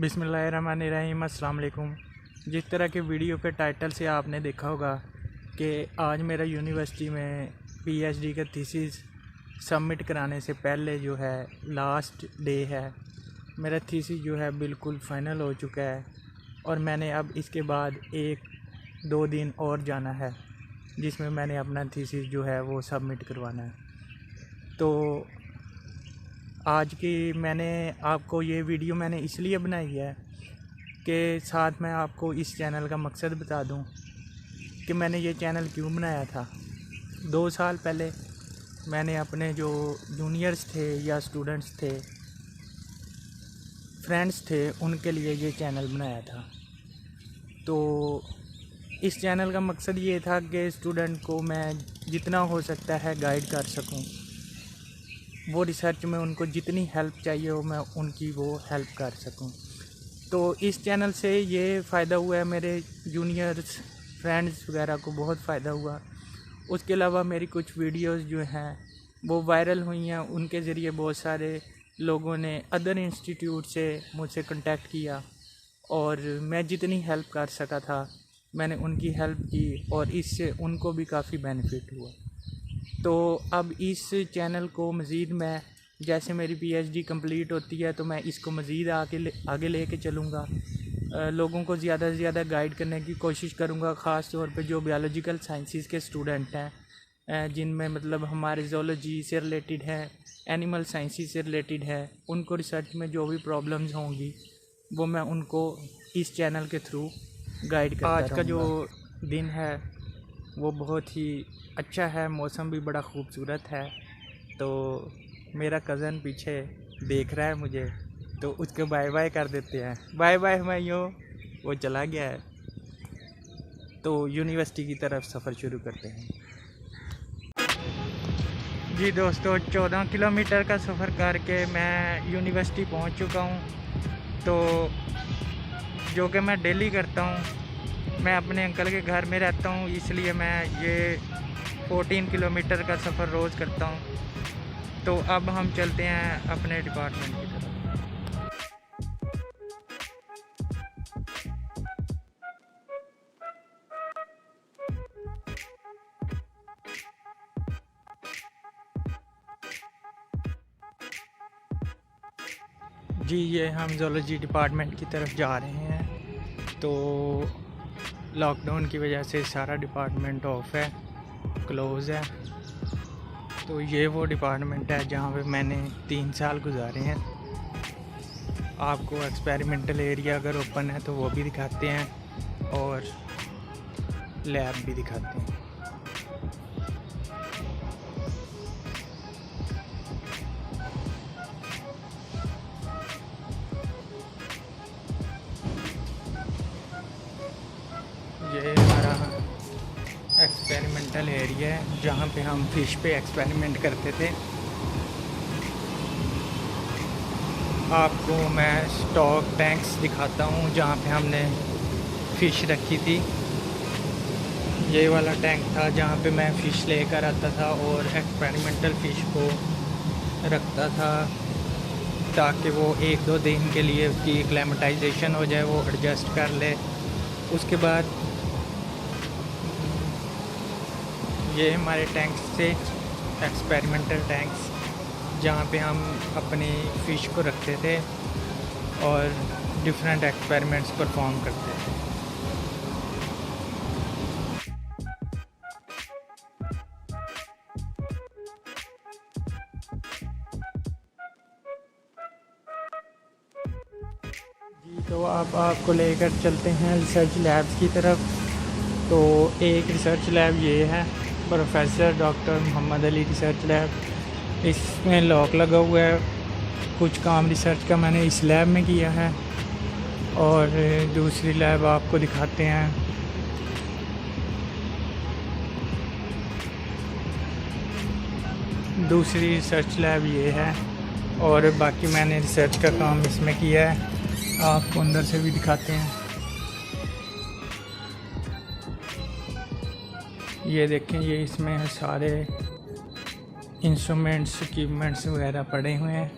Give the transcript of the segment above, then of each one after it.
बिस्मिल्लाहिर्रहमानिर्रहीम। अस्सलाम वालेकुम। जिस तरह के वीडियो के टाइटल से आपने देखा होगा कि आज मेरा यूनिवर्सिटी में पीएचडी का थीसिस सबमिट कराने से पहले जो है लास्ट डे है। मेरा थीसिस जो है बिल्कुल फ़ाइनल हो चुका है और मैंने अब इसके बाद 1-2 दिन और जाना है जिसमें मैंने अपना थीसिस जो है वो सबमिट करवाना है। तो आज की मैंने आपको ये वीडियो मैंने इसलिए बनाई है कि साथ में आपको इस चैनल का मकसद बता दूं कि मैंने ये चैनल क्यों बनाया था। 2 साल पहले मैंने अपने जो जूनियर्स थे या स्टूडेंट्स थे, फ्रेंड्स थे, उनके लिए ये चैनल बनाया था। तो इस चैनल का मकसद ये था कि स्टूडेंट को मैं जितना हो सकता है गाइड कर सकूं, वो रिसर्च में उनको जितनी हेल्प चाहिए हो मैं उनकी वो हेल्प कर सकूं। तो इस चैनल से ये फ़ायदा हुआ है, मेरे जूनियर्स फ्रेंड्स वगैरह को बहुत फ़ायदा हुआ। उसके अलावा मेरी कुछ वीडियोस जो हैं वो वायरल हुई हैं, उनके ज़रिए बहुत सारे लोगों ने अदर इंस्टीट्यूट से मुझसे कांटेक्ट किया और मैं जितनी हेल्प कर सका था मैंने उनकी हेल्प की और इससे उनको भी काफ़ी बेनिफिट हुआ। तो अब इस चैनल को मज़ीद मैं, जैसे मेरी पीएचडी कंप्लीट होती है तो मैं इसको मज़ीद आगे लेके चलूँगा, लोगों को ज़्यादा से ज़्यादा गाइड करने की कोशिश करूँगा। ख़ास तौर पे जो बायोलॉजिकल साइंसेस के स्टूडेंट हैं, जिनमें मतलब हमारे ज़ूलॉजी से रिलेटेड है, एनिमल साइंसेस से रिलेटेड है, उनको रिसर्च में जो भी प्रॉब्लम्स होंगी वो मैं उनको इस चैनल के थ्रू गाइड करता रहूँगा। आज का जो दिन है वो बहुत ही अच्छा है, मौसम भी बड़ा ख़ूबसूरत है। तो मेरा कज़न पीछे देख रहा है मुझे, तो उसको बाय बाय कर देते हैं। बाय बाय हमाइयों। वो चला गया है। तो यूनिवर्सिटी की तरफ सफ़र शुरू करते हैं। जी दोस्तों, 14 किलोमीटर का सफ़र करके मैं यूनिवर्सिटी पहुंच चुका हूं। तो जो कि मैं डेली करता हूं, मैं अपने अंकल के घर में रहता हूं, इसलिए मैं ये 14 किलोमीटर का सफ़र रोज़ करता हूं। तो अब हम चलते हैं अपने डिपार्टमेंट की तरफ। जी, ये हम ज़ूलॉजी डिपार्टमेंट की तरफ जा रहे हैं। तो लॉकडाउन की वजह से सारा डिपार्टमेंट ऑफ है, क्लोज़ है। तो ये वो डिपार्टमेंट है जहाँ पे मैंने 3 साल गुजारे हैं। आपको एक्सपेरिमेंटल एरिया अगर ओपन है तो वो भी दिखाते हैं और लैब भी दिखाते हैं। ये हमारा एक्सपेरिमेंटल एरिया है जहाँ पे हम फ़िश पे एक्सपेरिमेंट करते थे। आपको मैं स्टॉक टैंक्स दिखाता हूँ जहाँ पे हमने फ़िश रखी थी। ये वाला टैंक था जहाँ पे मैं फ़िश लेकर आता था और एक्सपेरिमेंटल फ़िश को रखता था ताकि वो 1-2 दिन के लिए उसकी एक्लेमेटाइजेशन हो जाए, वो एडजस्ट कर ले। उसके बाद ये हमारे टैंक्स थे, एक्सपेरिमेंटल टैंक्स, जहाँ पे हम अपनी फ़िश को रखते थे और डिफरेंट एक्सपेरिमेंट्स परफॉर्म करते थे। जी, तो अब आपको लेकर चलते हैं रिसर्च लैब्स की तरफ। तो एक रिसर्च लैब ये है, professor doctor Mohammad Ali research lab. इसमें लॉक लगा हुआ है। कुछ काम रिसर्च का मैंने इस लैब में किया है और दूसरी लैब आपको दिखाते हैं। दूसरी रिसर्च लैब ये है और बाकी मैंने रिसर्च का काम इसमें किया है। आपको अंदर से भी दिखाते हैं। ये देखें, ये इसमें सारे इंस्ट्रूमेंट्स, इक्विपमेंट्स वगैरह पड़े हुए हैं।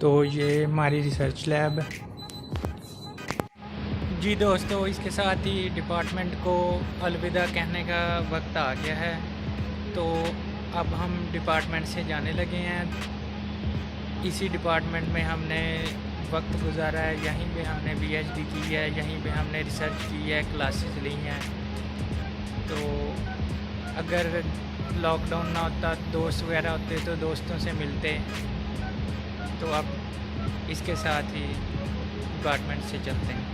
तो ये हमारी रिसर्च लैब है। जी दोस्तों, इसके साथ ही डिपार्टमेंट को अलविदा कहने का वक्त आ गया है। तो अब हम डिपार्टमेंट से जाने लगे हैं। इसी डिपार्टमेंट में हमने वक्त गुजारा है, यहीं पे हमने पीएचडी की है, यहीं पे हमने रिसर्च की है, क्लासेस ली हैं। तो अगर लॉकडाउन ना होता, दोस्त वगैरह होते तो दोस्तों से मिलते। तो अब इसके साथ ही डिपार्टमेंट से चलते हैं।